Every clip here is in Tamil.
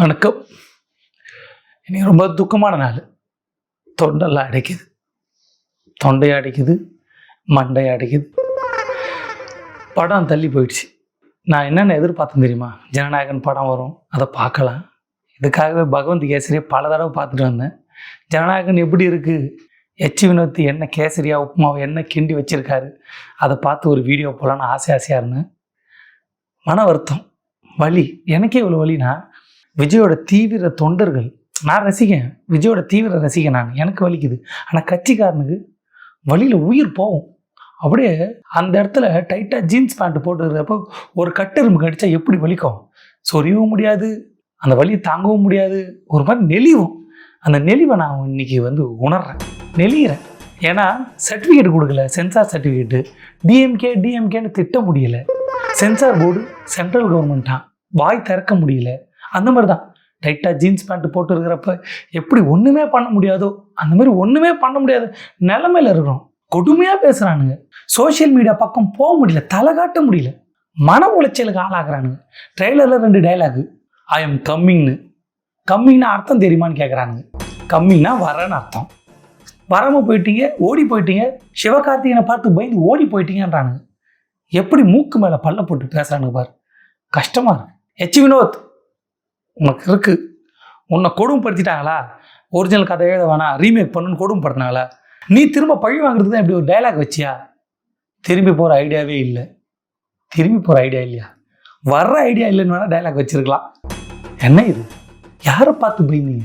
வணக்கம். இன்னைக்கு ரொம்ப துக்கமான நாள். தொண்டெல்லாம் அடைக்குது, தொண்டையை அடைக்குது, மண்டையை அடைக்குது. படம் தள்ளி போயிடுச்சு. நான் என்னென்ன எதிர்பார்த்தேன் தெரியுமா? ஜனநாயகன் படம் வரும், அதை பார்க்கலாம். இதுக்காகவே பகவந்த் கேசரியை பல தடவை பார்த்துட்டு வந்தேன். ஜனநாயகன் எப்படி இருக்குது, வினோத் என்ன கேசரியா உப்புமாவை என்ன கிண்டி வச்சுருக்காரு, அதை பார்த்து ஒரு வீடியோ போகலான்னு ஆசையாக இருந்தேன். மன வருத்தம், வலி. எனக்கே இவ்வளோ வலினா, விஜயோட தீவிர தொண்டர்கள், நான் ரசிகன், விஜயோட தீவிர ரசிகன் நான், எனக்கு வலிக்குது. ஆனால் கட்சிக்காரனுக்கு வழியில் உயிர் போகும். அப்படியே அந்த இடத்துல டைட்டாக ஜீன்ஸ் பேண்ட் போட்டுக்கிறப்போ ஒரு கட்டெரும்பு கடிச்சா எப்படி வலிக்கும், சொரியவும் முடியாது, அந்த வலியை தாங்கவும் முடியாது, ஒரு மாதிரி நெளிவும். அந்த நெளிவை நான் இன்னைக்கு உணர்றேன், நெளிகிறேன். ஏன்னா சர்டிஃபிகேட் கொடுக்கல, சென்சார் சர்டிஃபிகேட்டு. டிஎம்கேன்னு திட்ட முடியலை. சென்சார் போர்டு சென்ட்ரல் கவர்மெண்ட்டாக வாய் திறக்க முடியல. அந்த மாதிரி தான் டைட்டாக ஜீன்ஸ் பேண்ட் போட்டு இருக்கிறப்ப எப்படி ஒன்றுமே பண்ண முடியாதோ அந்த மாதிரி ஒன்றுமே பண்ண முடியாத நிலைமையில் இருக்கிறோம். கொடுமையாக பேசுகிறானுங்க. சோஷியல் மீடியா பக்கம் போக முடியல, தலை காட்ட முடியல, மன உளைச்சலுக்கு ஆளாகிறானுங்க. ட்ரெய்லரில் 2 டைலாகு, ஐ எம் கம்மிங்னா அர்த்தம் தெரியுமான்னு கேட்குறானுங்க. கம்மிங்னா வரேன்னு அர்த்தம். வராமல் போயிட்டீங்க, ஓடி போயிட்டீங்க, சிவகார்த்திகனை பார்த்து பயந்து ஓடி போயிட்டீங்கன்றானுங்க. எப்படி மூக்கு மேலே பல்ல போட்டு பேசுகிறானுங்க பாரு, கஷ்டமாக இருக்கு. வினோத் உனக்கு இருக்கு, உன்னை கொடுமைப்படுத்திட்டாங்களா, ஒரிஜினல் கதை எழுத வேணாம், ரீமேக் பண்ணுன்னு கொடுமைப்படுத்தினாங்களா, நீ திரும்ப பழி வாங்குறது தான் இப்படி ஒரு டைலாக் வச்சியா? திரும்பி போகிற ஐடியாவே இல்லை. திரும்பி போகிற ஐடியா இல்லையா? வர்ற ஐடியா இல்லைன்னு வேணால் டைலாக் வச்சுருக்கலாம். என்ன இது? யாரை பார்த்து பயந்தீங்க?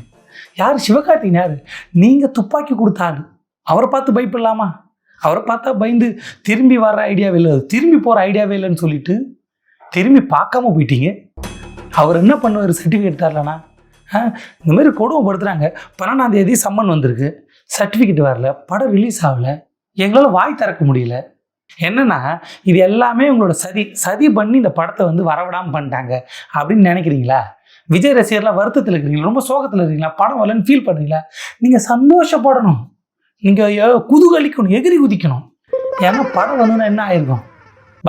யார் சிவகார்த்திகன்? யார்? நீங்கள் துப்பாக்கி கொடுத்தாரு, அவரை பார்த்து பயப்படலாமா? அவரை பார்த்தா பயந்து திரும்பி வர்ற ஐடியாவே இல்லை, திரும்பி போகிற ஐடியாவே இல்லைன்னு சொல்லிட்டு திரும்பி பார்க்காம போயிட்டீங்க. அவர் என்ன பண்ணுவார்? சர்டிஃபிகேட் தரலண்ணா, இந்த மாதிரி கொடுமைப்படுத்துகிறாங்க. 12ஆம் தேதி சம்மன் வந்திருக்கு, சர்டிஃபிகேட் வரல, படம் ரிலீஸ் ஆகலை, எங்களால் வாய் திறக்க முடியல. என்னென்னா இது எல்லாமே உங்களோட சதி பண்ணி இந்த படத்தை வரவிடாமல் பண்ணிட்டாங்க அப்படின்னு நினைக்கிறீங்களா? விஜய் ரசிகர்லாம் வருத்தத்தில் இருக்கிறீங்களா? ரொம்ப சோகத்தில் இருக்கிறீங்களா? படம் வரலன்னு ஃபீல் பண்ணுறீங்களா? நீங்கள் சந்தோஷப்படணும், நீங்கள் குதூகலிக்கணும், எகிரி குதிக்கணும். ஏன்னா படம் என்ன ஆயிருக்கும்?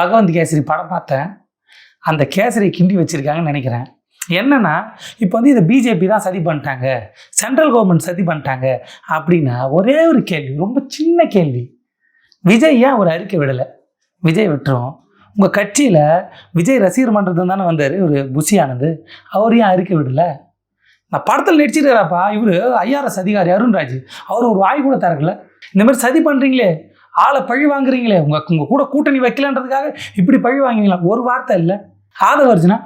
பகவந்த் கேசரி படம் பார்த்தேன், அந்த கேசரியை கிண்டி வச்சுருக்காங்கன்னு நினைக்கிறேன். என்னென்னா இப்போ இதை பிஜேபி தான் சதி பண்ணிட்டாங்க, சென்ட்ரல் கவர்மெண்ட் சதி பண்ணிட்டாங்க அப்படின்னா ஒரே ஒரு கேள்வி, ரொம்ப சின்ன கேள்வி. விஜய் ஏன் ஒரு அறிக்கை விடலை? விஜய் விட்டுரும். உங்கள் கட்சியில் விஜய் ரசிகர் மன்றத்தில் தானே வந்தார் ஒரு புஷி ஆனந்த், அவர் ஏன் அறிக்கை விடலை? நான் படத்தில் நடிச்சிருக்கிறாப்பா இவர் IRS அதிகாரி அருண்ராஜ், அவர் ஒரு வாய் கூட திறக்கல. இந்த மாதிரி சதி பண்ணுறீங்களே, ஆளை பழி வாங்குறீங்களே, உங்கள் கூட கூட்டணி வைக்கலன்றதுக்காக இப்படி பழி வாங்குவீங்களா? ஒரு வார்த்தை இல்லை. ஆதவர்ஜுனா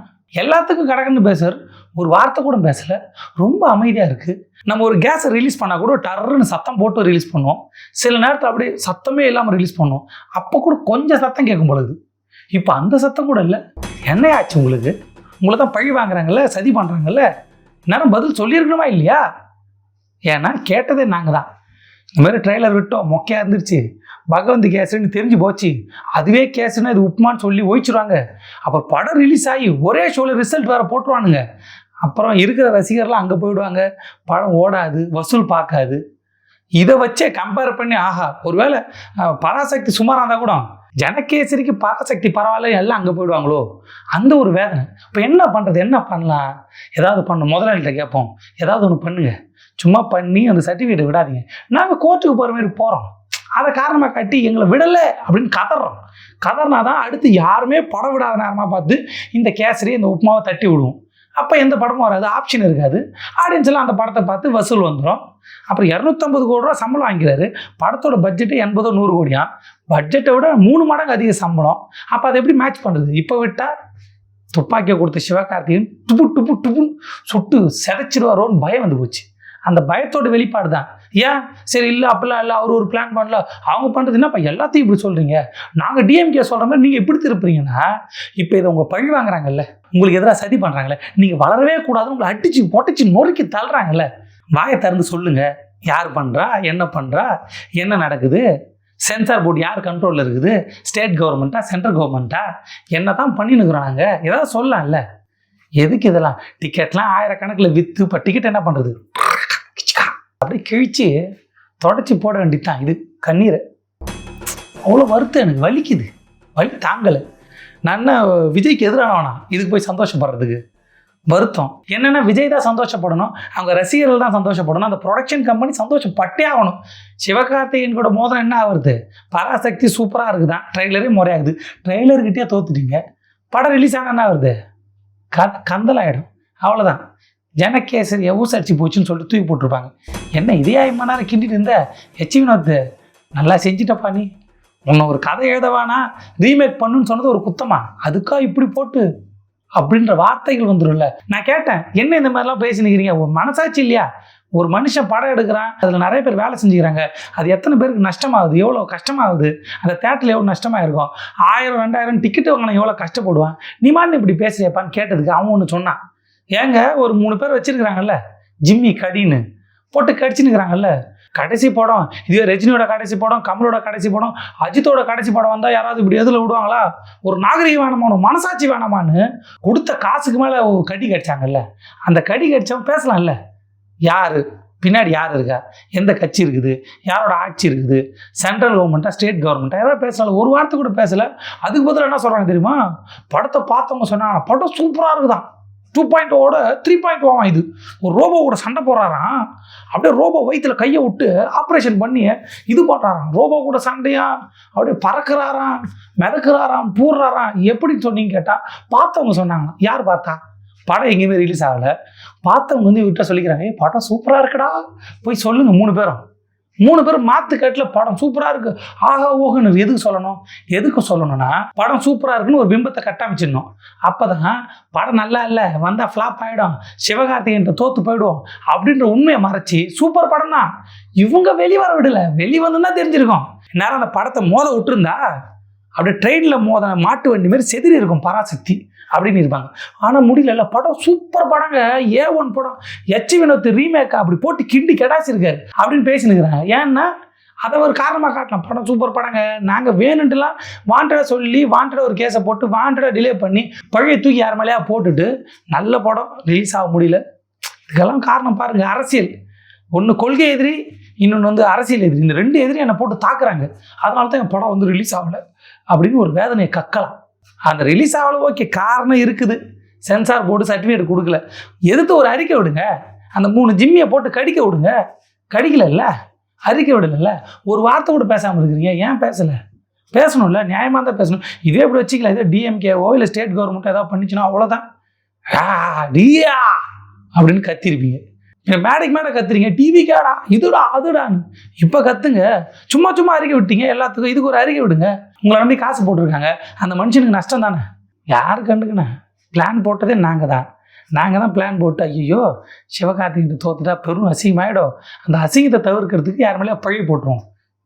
எல்லாத்துக்கும் கடகன்னு பேசுவார், ஒரு வார்த்தை கூட பேசலை, ரொம்ப அமைதியாக இருக்குது. நம்ம ஒரு கேஸை ரிலீஸ் பண்ணால் கூட டர்ன்னு சத்தம் போட்டு ரிலீஸ் பண்ணுவோம், சில நேரத்தில் அப்படியே சத்தமே இல்லாமல் ரிலீஸ் பண்ணுவோம், அப்போ கூட கொஞ்சம் சத்தம் கேட்கும் பொழுது. இப்போ அந்த சத்தம் கூட இல்லை. என்ன ஆச்சு உங்களுக்கு? உங்களை தான் பழி வாங்குறாங்கல்ல, சதி பண்ணுறாங்கல்ல, நேரம் பதில் சொல்லியிருக்கணுமா இல்லையா? ஏன்னா கேட்டதே நாங்கள் தான். இந்த மாதிரி ட்ரெய்லர் விட்டோம், மொக்கையாக இருந்துருச்சு, பகவந்த் கேசரின்னு தெரிஞ்சு போச்சு, அதுவே கேசரினா இது உப்புமான்னு சொல்லி ஓய்ச்சிருவாங்க. அப்புறம் படம் ரிலீஸ் ஆகி ஒரே ஷோவில் ரிசல்ட் வேறு போட்டுருவானுங்க. அப்புறம் இருக்கிற ரசிகர்லாம் அங்கே போயிடுவாங்க, படம் ஓடாது, வசூல் பார்க்காது. இதை வச்சே கம்பேர் பண்ணி ஆஹா ஒருவேளை பராசக்தி சுமாராக இருந்தால் கூட ஜனகேசரிக்கு பராசக்தி பரவாயில்ல, எல்லாம் அங்கே போயிடுவாங்களோ, அந்த ஒரு வேதனை. இப்போ என்ன பண்ணுறது, என்ன பண்ணலாம்? ஏதாவது பண்ணணும், முதலாளிகிட்ட கேட்போம், ஏதாவது ஒன்று பண்ணுங்க, சும்மா பண்ணி அந்த சர்டிஃபிகேட்டை விடாதீங்க. நாங்கள் கோர்ட்டுக்கு போகிற மாதிரி போகிறோம், அதை காரணமாக காட்டி எங்களை விடலை அப்படின்னு கதறோம். கதறினா தான் அடுத்து யாருமே படம் விடாத நேரமாக பார்த்து இந்த கேசரி இந்த உப்புமாவை தட்டி விடுவோம். அப்போ எந்த படமும் வராது, ஆப்ஷன் இருக்காது. ஆடியன்ஸ் எல்லாம் அந்த படத்தை பார்த்து வசூல் வந்துடும். அப்புறம் 250 கோடி ரூபா சம்பளம் வாங்கிக்கிறாரு. படத்தோட பட்ஜெட்டு 80-100 கோடியா, பட்ஜெட்டை விட 3 மடங்கு அதிக சம்பளம். அப்போ அதை எப்படி மேட்ச் பண்ணுறது? இப்போ விட்டால் துப்பாக்கியை கொடுத்த சிவகார்த்திகேயன் டுப்புன்னு சுட்டு செதைச்சிடுவாரோன்னு பயம் போச்சு. அந்த பயத்தோட வெளிப்பாடு தான். ஏன் சரி இல்லை அப்படிலாம் இல்லை, அவர் ஒரு பிளான் பண்ணல, அவங்க பண்ணுறது என்னப்பா எல்லாத்தையும் இப்படி சொல்கிறீங்க, நாங்கள் டிஎம்கே சொல்கிற மாதிரி நீங்கள் எப்படி திருப்புறீங்கன்னா, இப்போ இதை உங்கள் பழி வாங்குறாங்கல்ல, உங்களுக்கு எதிராக சதி பண்ணுறாங்கல்ல, நீங்கள் வளரவே கூடாதுன்னு உங்களை அடிச்சு பொட்டச்சு நொறுக்கி தள்ளுறாங்கல்ல, வாயை திறந்து சொல்லுங்கள், யார் பண்ணுறா, என்ன பண்ணுறா, என்ன நடக்குது, சென்சார் போர்டு யார் கண்ட்ரோலில் இருக்குது, ஸ்டேட் கவர்மெண்ட்டா சென்ட்ரல் கவர்மெண்ட்டா, என்ன தான் பண்ணின்னுக்குறோம், நாங்கள் ஏதாவது சொல்லலாம்ல. எதுக்கு இதெல்லாம்? டிக்கெட்லாம் 1000 கணக்கில் விற்று இப்போ டிக்கெட் என்ன பண்ணுறது, அப்படியே கிழிச்சு தொடச்சி போட வேண்டியதான். இது கண்ணீரை அவ்வளோ வருத்தம், எனக்கு வலிக்குது, வலி தாங்கலை. நான் என்ன விஜய்க்கு எதிரானவனா இதுக்கு போய் சந்தோஷப்படுறதுக்கு? வருத்தம் என்னென்னா விஜய் தான் சந்தோஷப்படணும், அவங்க ரசிகர்கள் தான் சந்தோஷப்படணும், அந்த ப்ரொடக்ஷன் கம்பெனி சந்தோஷப்பட்டே ஆகணும். சிவகார்த்திகேயன் கூட மோதிரம் என்ன ஆகுது? பராசக்தி சூப்பராக இருக்குதான், ட்ரெய்லரே முறையாகுது. ட்ரெய்லர்கிட்டே தோத்துட்டீங்க, படம் ரிலீஸ் ஆனால் என்ன ஆகுது? கந்தலாயிடும். அவ்வளோதான். ஜனகேசரி ஊசு அடிச்சு போச்சுன்னு சொல்லிட்டு தூக்கி போட்டிருப்பாங்க. என்ன இதே 5 மணி நேரம் கிண்டிட்டு இருந்த எச்சி வினோத், நல்லா செஞ்சிட்டப்பா நீ, உன்னை ஒரு கதை எழுதவானா ரீமேக் பண்ணுன்னு சொன்னது ஒரு குத்தமா, அதுக்கா இப்படி போட்டு அப்படின்ற வார்த்தைகள் வந்துடும்ல. நான் கேட்டேன், என்ன இந்த மாதிரிலாம் பேசினுக்கிறீங்க? ஒரு மனசாட்சி இல்லையா? ஒரு மனுஷன் படம் எடுக்கிறான், அதில் நிறைய பேர் வேலை செஞ்சுக்கிறாங்க, அது எத்தனை பேருக்கு நஷ்டமாகுது, எவ்வளோ கஷ்டமாகுது, அந்த தேட்டரில் எவ்வளோ நஷ்டமாயிருக்கும், 1000 2000 டிக்கெட்டு வாங்கினா எவ்வளோ கஷ்டப்படுவான், நீ மாதிரி இப்படி பேசுறியப்பான்னு கேட்டதுக்கு அவன் ஒன்று சொன்னான். ஏங்க ஒரு 3 பேர் வச்சிருக்கிறாங்கல்ல, ஜிம்மி கடின்னு போட்டு கடிச்சுன்னுக்கிறாங்கல்ல, கடைசி படம் இதுவே ரஜினியோட கடைசி படம், கமலோட கடைசி படம், அஜித்தோட கடைசி படம் வந்தால் யாராவது இப்படி எதில் விடுவாங்களா? ஒரு நாகரிகம் வேணாமான்னு, மனசாட்சி வேணாமான்னு கொடுத்த காசுக்கு மேலே கடி கடிச்சாங்கல்ல, அந்த கடி கடிச்சவன் பேசலாம்ல. யார் பின்னாடி யார் இருக்கா, எந்த கட்சி இருக்குது, யாரோட ஆட்சி இருக்குது, சென்ட்ரல் கவர்மெண்ட்டா ஸ்டேட் கவர்மெண்ட்டா, ஏதாவது பேசலாம். ஒரு வார்த்தை கூட பேசலை. அதுக்கு பதில் என்ன சொல்கிறாங்க தெரியுமா? படத்தை பார்த்தவங்க சொன்னாங்க படம் சூப்பராக இருக்குதான், 2.0 3.0 இது. ஒரு ரோபோ கூட சண்டை போடுறாராம், அப்படியே ரோபோ வயிற்றுல கையை விட்டு ஆப்ரேஷன் பண்ணி இது பண்ணுறாராம், ரோபோ கூட சண்டையா அப்படியே பறக்கிறாராம், மிதக்கிறாராம், பூர்றாராம். எப்படி சொன்னீங்க கேட்டால் பார்த்தவங்க சொன்னாங்க. யார் பார்த்தா? படம் எங்கேயுமே ரிலீஸ் ஆகலை, பார்த்தவங்க வந்து இவர்கிட்ட சொல்லிக்கிறாங்க, படம் சூப்பராக இருக்குடா போய் சொல்லுங்க. 3 பேரும் மாத்துக்கட்டில் படம் சூப்பராக இருக்கு ஆகா ஓகன்னு எதுக்கு சொல்லணும்னா படம் சூப்பராக இருக்குன்னு ஒரு பிம்பத்தை கட்டமைச்சிடணும். அப்போதான் படம் நல்லா இல்லை, வந்தால் ஃப்ளாப் ஆகிடும், சிவகார்த்திகேயன் தோற்று போயிடுவோம் அப்படின்ற உண்மையை மறைச்சி சூப்பர் படம் தான் இவங்க வெளிவர விடலை. வெளிவந்துன்னா தெரிஞ்சிருக்கும். நேரம் அந்த படத்தை மோத விட்டுருந்தா அப்படியே ட்ரெயினில் மாட்டு வண்டி மாதிரி செதிரி இருக்கும் பராசக்தி அப்படின்னு இருப்பாங்க. ஆனால் முடியல, படம் சூப்பர் படங்க, A1 படம், எச் வினோத் ரீமேக்கா அப்படி போட்டு கிண்டி கெடாசிருக்காரு அப்படின்னு பேசினுக்கிறாங்க. ஏன்னா அதை ஒரு காரணமாக காட்டலாம், படம் சூப்பர் படங்க, நாங்கள் வேணுன்ட்டுலாம் வாண்டடாக சொல்லி வாண்டடாக ஒரு கேஸை போட்டு வாண்டடாக டிலே பண்ணி பழைய தூக்கி யார் மேலேயா போட்டுட்டு நல்ல படம் ரிலீஸ் ஆக முடியல. இதுக்கெல்லாம் காரணம் பாருங்கள், அரசியல். ஒன்று கொள்கை எதிரி, இன்னொன்று வந்து அரசியல் எதிரி. இந்த 2 எதிரி என்னை போட்டு தாக்குறாங்க, அதனால தான் என் படம் வந்து ரிலீஸ் ஆகலை அப்படின்னு ஒரு வேதனையை கக்கலாம். அந்த ரிலீஸ் ஆகலை, ஓகே, காரணம் இருக்குது, சென்சார் போர்டு சர்டிஃபிகேட் கொடுக்கல, எதுக்கு ஒரு அறிக்கை விடுங்க, அந்த 3 ஜிம்மியை போட்டு கடிக்க விடுங்க. கடிக்கல, அறிக்கை விடல, ஒரு வார்த்தை கூட பேசாமல் இருக்கிறீங்க. ஏன் பேசலை? பேசணும்ல, நியாயமாக தான் பேசணும். இதே எப்படி வச்சுக்கலாம், இதே டிஎம்கேவோ இல்லை ஸ்டேட் கவர்மெண்ட்டோ ஏதாவது பண்ணிச்சுன்னா அவ்வளோதான் டியா அப்படின்னு கத்திருப்பீங்க. மேடைக்கு மேடை கத்துறீங்க, டிவி கேடா இதுடா அதுடான்னு. இப்போ கத்துங்க, சும்மா அறிக்கை விட்டீங்க எல்லாத்துக்கும், இதுக்கு ஒரு அறிக்கை விடுங்க. உங்களை நம்பி காசு போட்டிருக்காங்க, அந்த மனுஷனுக்கு நஷ்டம் தானே. யாரு கண்டுக்குண்ணே? பிளான் போட்டதே நாங்கள் தான் பிளான் போட்டு ஐயோ சிவகார்த்திகேயன் தோத்துட்டா பெரும் அசிங்கமாயிடும், அந்த அசிங்கத்தை தவிர்க்கிறதுக்கு யார் மேலேயே பழி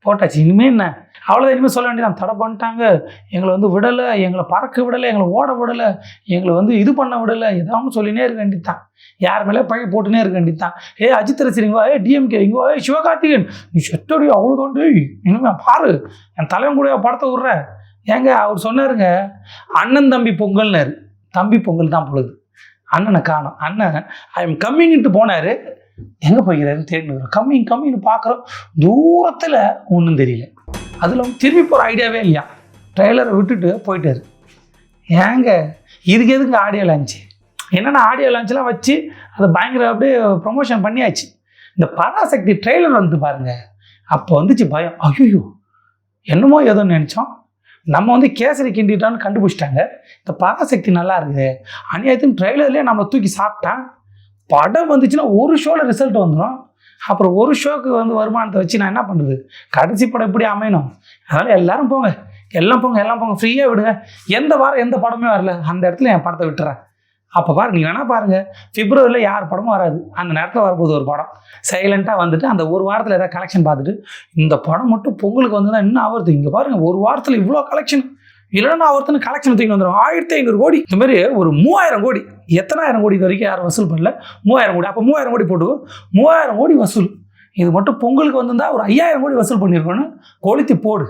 போட்டாச்சு. இனிமேல் என்ன அவ்வளோதான், இனிமேல் சொல்ல வேண்டியதான். தடை பண்ணிட்டாங்க, எங்களை வந்து விடலை, எங்களை பறக்க விடலை, எங்களை ஓட விடலை, எங்களை வந்து இது பண்ண விடலை, ஏதாவது சொல்லினே இருக்க வேண்டியதான், யார் மேலே பழி போட்டுனே இருக்க வேண்டியதான். அஜித் ரசிகவா, டிஎம்கே இங்கோ, சிவகார்த்திகேயன் நீ செத்தடி அவ்வளோ தோண்டு, இனிமேல் பாரு என் தலைவன் கூட படத்தை விட்ற. ஏங்க அவர் சொன்னாருங்க, அண்ணன் தம்பி பொங்கல்னாரு, தம்பி பொங்கல் தான் பொழுது, அண்ணனை காணோம். அண்ணன் ஐ எம் கம்மிங்கிட்டு போனார், எங்கே போய்கிறாருன்னு தேடினுக்கிறோம். கம்மின்னு பார்க்குறோம், தூரத்தில் ஒன்றும் தெரியல. அதில் திரும்பி போகிற ஐடியாவே இல்லையா, ட்ரெய்லரை விட்டுட்டு போயிட்டார். ஏங்க இதுக்கு எதுங்க ஆடியோ லான்ச்சு? என்னென்னா ஆடியோ லான்ச்செலாம் வச்சு அதை பயங்கர அப்படியே ப்ரொமோஷன் பண்ணியாச்சு. இந்த பராசக்தி ட்ரெய்லர் வந்து பாருங்கள், அப்போ வந்துச்சு பயம், ஐயோ என்னமோ ஏதோன்னு நினச்சோம், நம்ம வந்து கேசரி கிண்டிட்டான்னு கண்டுபிடிச்சிட்டாங்க. இந்த பராசக்தி நல்லா இருக்குது, அநியாயத்தின் ட்ரெய்லர்லேயே நம்மளை தூக்கி சாப்பிட்டான். படம் வந்துச்சுன்னா ஒரு ஷோவில் ரிசல்ட் வந்துடும், அப்புறம் ஒரு ஷோக்கு வந்து வருமானத்தை வச்சு நான் என்ன பண்ணுறது? கடைசி படம் எப்படி அமையணும்? அதனால் எல்லோரும் போங்க, எல்லாம் போங்க, ஃப்ரீயாக விடுங்க. எந்த வாரம் எந்த படமே வரல, அந்த இடத்துல என் படத்தை விட்டுறேன். அப்போ பாருங்க, நீங்கள் வேணால் பாருங்கள், பிப்ரவரியில் யார் படமும் வராது, அந்த நேரத்தில் வரப்போகுது ஒரு படம், சைலண்ட்டாக வந்துட்டு அந்த ஒரு வாரத்தில் ஏதாவது கலெக்ஷன் பார்த்துட்டு இந்த படம் மட்டும் பொங்கலுக்கு வந்து தான் இன்னும் ஆகுறது. இங்கே பாருங்கள், ஒரு வாரத்தில் இவ்வளோ கலெக்ஷன், இல்லைன்னா ஒருத்தனுக்கு கலெக்ஷன் தூக்கி வந்துடும் 1500 கோடி. இந்த மாதிரி ஒரு 3000 கோடி, எத்தனாயிரம் கோடி இது வரைக்கும் யாரும் வசூல் பண்ணல, 3000 கோடி. அப்போ 3000 கோடி போட்டு 3000 கோடி வசூல். இது மட்டும் பொங்கலுக்கு வந்திருந்தா ஒரு 5000 கோடி வசூல் பண்ணியிருக்கோன்னு கொளுத்தி போடு.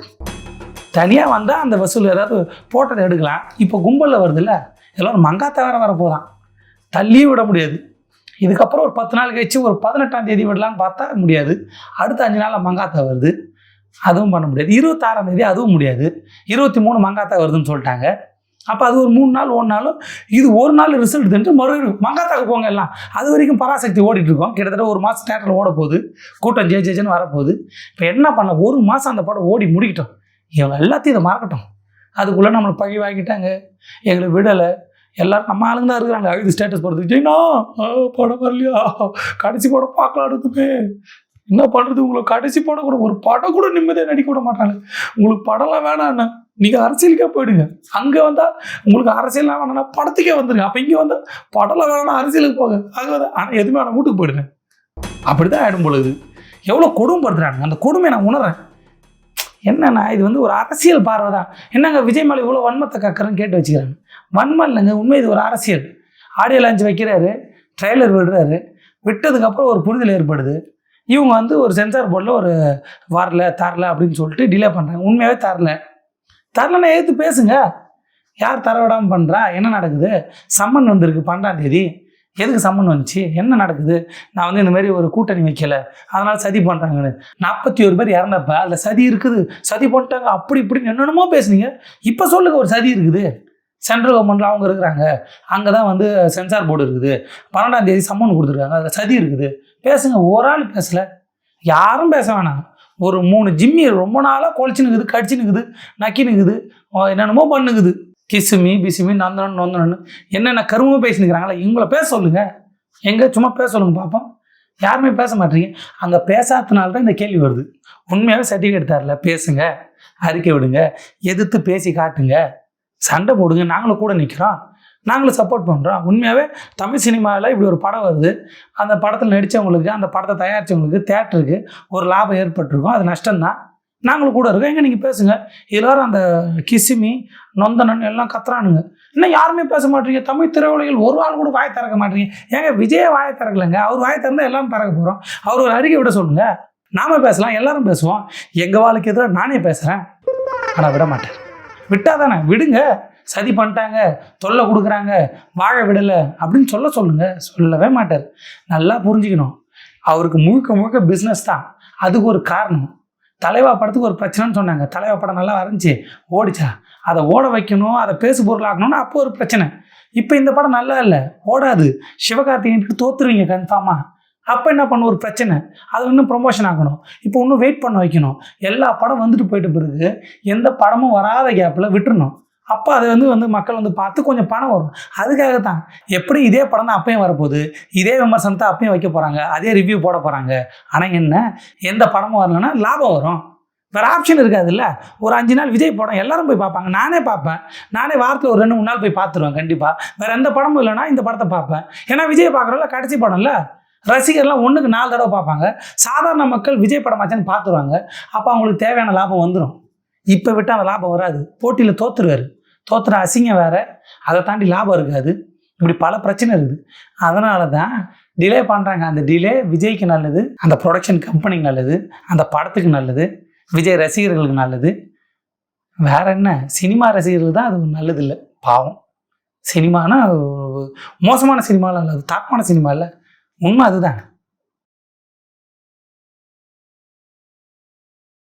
தனியாக வந்தால் அந்த வசூல் ஏதாவது போட்டதை எடுக்கலாம். இப்போ கும்பலில் வருது இல்லை, எல்லோரும் மங்காத்த வர போகிறான், தள்ளியும் விட முடியாது. இதுக்கப்புறம் ஒரு 10 நாள் கழிச்சு ஒரு 18ஆம் தேதி விடலான்னு பார்த்தா முடியாது, அடுத்த 5 நாளில் மங்காத்தா வருது, அதுவும் பண்ண முடியாது. 26ஆம் தேதி அதுவும் முடியாது, 23 மங்காத்தா வருதுன்னு சொல்லிட்டாங்க. அப்போ அது ஒரு 3 நாள் ஓடினாலும் இது ஒரு நாள் ரிசல்ட் தெரிஞ்சு மறுபடியும் மங்காத்தாக்கு போங்க எல்லாம். அது வரைக்கும் பராசக்தி ஓடிட்டு இருக்கோம். கிட்டத்தட்ட 1 மாதம் தேட்டரில் ஓட போகுது, கூட்டம் ஜேஜேன்னு வரப்போகுது. இப்போ என்ன பண்ண, 1 மாதம் அந்த படம் ஓடி முடிக்கிட்டோம். இவங்க எல்லாத்தையும் இதை மறக்கட்டும். அதுக்குள்ளே நம்மளை பழி வாங்கிட்டாங்க, எங்களை விடலை. எல்லாரும் நம்ம ஆளுங்க தான் இருக்கிறாங்க. இது ஸ்டேட்டஸ் போடுறது, ஜெயினா படம் வரலையா, கடைசி படம் பார்க்கலாம் எடுத்துமே, என்ன பண்ணுறது, உங்களுக்கு கடைசி படம் கூட ஒரு படம் கூட நிம்மதியாக நடிக்க விட மாட்டாங்க. உங்களுக்கு படம்லாம் வேணாண்ணா, நீங்கள் அரசியலுக்கே போயிடுங்க. அங்கே வந்தால் உங்களுக்கு அரசியல்லாம் வேணாம்னா படத்துக்கே வந்துடுங்க. அப்போ இங்கே வந்தால் படம்லாம் வேணாம்னா அரசியலுக்கு போங்க. அங்கே வந்து ஆனால் எதுவுமே வேணாம், வீட்டுக்கு போயிடுங்க. அப்படி தான் ஆகிடும் பொழுது. எவ்வளோ கொடுமைப்படுத்துறாங்க, அந்த கொடுமையை நான் உணர்றேன். என்னன்னா இது வந்து ஒரு அரசியல் பார்வை தான். என்னங்க விஜய் மேலே இவ்வளோ வன்மத்தை கக்கிறேன்னு கேட்டு வச்சுக்கிறாங்க. வன்மம் இல்லைங்க, உண்மை இது ஒரு அரசியல். ஆடியோ லான்ச் வைக்கிறாரு, ட்ரெய்லர் விடுறாரு, விட்டதுக்கப்புறம் ஒரு புரிதல் ஏற்படுது. இவங்க வந்து ஒரு சென்சார் போர்டில் ஒரு தரல அப்படின்னு சொல்லிட்டு டிலே பண்ணுறாங்க. உண்மையாகவே தரலன்னா ஏற்று பேசுங்க. யார் தர விடாமல் பண்ணுறா, என்ன நடக்குது, சம்மன் வந்திருக்கு 12ஆம் தேதி, எதுக்கு சம்மன் வந்துச்சு, என்ன நடக்குது, நான் வந்து இந்த மாதிரி ஒரு கூட்டணி வைக்கல அதனால் சதி பண்ணுறாங்கன்னு 41 பேர் இறந்தப்ப அதில் சதி இருக்குது, சதி பண்ணிட்டாங்க, அப்படி இப்படின்னு என்னென்னமோ பேசுனீங்க. இப்போ சொல்லுங்க, ஒரு சதி இருக்குது, சென்ட்ரல் கவர்மெண்ட்டில் அவங்க இருக்கிறாங்க, அங்கே தான் வந்து சென்சார் போர்டு இருக்குது, 12ஆம் தேதி சம்மன் கொடுத்துருக்காங்க, அதில் சதி இருக்குது, பேசுங்க. ஒரு ஆள் பேசலை, யாரும் பேச வேணாம். ஒரு 3 ஜிம்மி ரொம்ப நாளாக கொலைச்சினுக்குது, கடிச்சினுக்குது, நக்கினுக்குது, என்னென்னமோ பண்ணுக்குது, கிசுமி பிசுமி நந்தனன் நொந்தனன்னு என்னென்ன கருமமாக பேசினுக்கிறாங்களா, இவங்கள பேச சொல்லுங்கள். எங்கே சும்மா பேச சொல்லுங்கள் பார்ப்போம். யாருமே பேச மாட்டீங்க. அங்கே பேசாதனால தான் இந்த கேள்வி வருது. உண்மையாகவே சர்டிஃபிகேட் தரல, பேசுங்க, அறிக்கை விடுங்க, எதிர்த்து பேசி காட்டுங்க, சண்டை போடுங்க, நாங்களும் கூட நிற்கிறோம், நாங்களும் சப்போர்ட் பண்ணுறோம். உண்மையாகவே தமிழ் சினிமாவில் இப்படி ஒரு படம் வருது, அந்த படத்தில் நடித்தவங்களுக்கு, அந்த படத்தை தயாரித்தவங்களுக்கு, தேட்டருக்கு ஒரு லாபம் ஏற்பட்டிருக்கும், அது நஷ்டம்தான், நாங்களும் கூட இருக்கோம். எங்கே நீங்கள் பேசுங்க. எல்லோரும் அந்த கிசுமி நொந்தனன் எல்லாம் கத்துறானுங்க, இன்னும் யாருமே பேச மாட்டீங்க. தமிழ் திரையுலகில் ஒரு ஆள் கூட வாயை திறக்க மாட்டீங்க. ஏங்க விஜய வாயை திறக்கலைங்க, அவர் வாயை திறந்தால் எல்லாரும் திறக்க போகிறோம். அவர் ஒரு அறிக்கை விட சொல்லுங்கள், நாம பேசலாம், எல்லாரும் பேசுவோம். எங்கள் வாழ்க்கை எதிராக நானே பேசுகிறேன், ஆனால் விட மாட்டேன். விட்டால் தானே, விடுங்க. சதி பண்ணிட்டாங்க, தொல்லை கொடுக்குறாங்க, வாழ விடலை அப்படின்னு சொல்லுங்கள். சொல்லவே மாட்டார். நல்லா புரிஞ்சுக்கணும், அவருக்கு முழுக்க முழுக்க பிஸ்னஸ் தான். அதுக்கு ஒரு காரணம், தலைவா படத்துக்கு ஒரு பிரச்சனைன்னு சொன்னாங்க. தலைவா படம் நல்லா வரைஞ்சி ஓடிச்சா, அதை ஓட வைக்கணும், அதை பேசு பொருளாக்கணும்னு அப்போ ஒரு பிரச்சனை. இப்போ இந்த படம் நல்லா இல்லை, ஓடாது, சிவகார்த்திகேயனுக்கு தோற்றுருவீங்க கன்ஃபார்மாக. அப்போ என்ன பண்ண, ஒரு பிரச்சனை, அது இன்னும் ப்ரொமோஷன் ஆகணும், இப்போ இன்னும் வெயிட் பண்ண வைக்கணும். எல்லா படம் வந்துட்டு போயிட்ட பிறகு எந்த படமும் வராத கேப்பில் விட்டுறணும். அப்போ அதை வந்து மக்கள் வந்து பார்த்து கொஞ்சம் பணம் வரும். அதுக்காகத்தான். எப்படி இதே படம் தான் அப்பயும் வரப்போகுது, இதே விமர்சனத்தை அப்பயும் வைக்க போகிறாங்க, அதே ரிவ்யூ போட போகிறாங்க. ஆனால் என்ன, எந்த படமும் வரலன்னா லாபம் வரும், வேறு ஆப்ஷன் இருக்காதுல்ல. ஒரு 5 நாள் விஜய் படம் எல்லாரும் போய் பார்ப்பாங்க, நானே பார்ப்பேன். நானே வாரத்தில் ஒரு 2-3 நாள் போய் பார்த்துருவேன் கண்டிப்பாக. வேறு எந்த படமும் இல்லைன்னா இந்த படத்தை பார்ப்பேன். ஏன்னா விஜய் பார்க்குறோம்ல, கடைசி படம் இல்லை, ரசிகர்லாம் 1க்கு 4 தடவை பார்ப்பாங்க. சாதாரண மக்கள் விஜய் படமாச்சான்னு பார்த்துருவாங்க. அப்போ அவங்களுக்கு தேவையான லாபம் வந்துடும். இப்போ விட்டால் அந்த லாபம் வராது, போட்டியில் தோற்றுருவார். தோற்றுற அசிங்கம் வேறு, அதை தாண்டி லாபம் இருக்காது. இப்படி பல பிரச்சனை இருக்குது. அதனால தான் டிலே பண்ணுறாங்க. அந்த டிலே விஜய்க்கு நல்லது, அந்த ப்ரொடக்ஷன் கம்பெனிக்கு நல்லது, அந்த படத்துக்கு நல்லது, விஜய் ரசிகர்களுக்கு நல்லது. வேற என்ன, சினிமா ரசிகர்களுக்கு தான் அது நல்லது இல்லை. பாவம், சினிமானா மோசமான சினிமாலாம் இல்லை, அது தாக்கமான சினிமா இல்லை. உண்மை அதுதான்.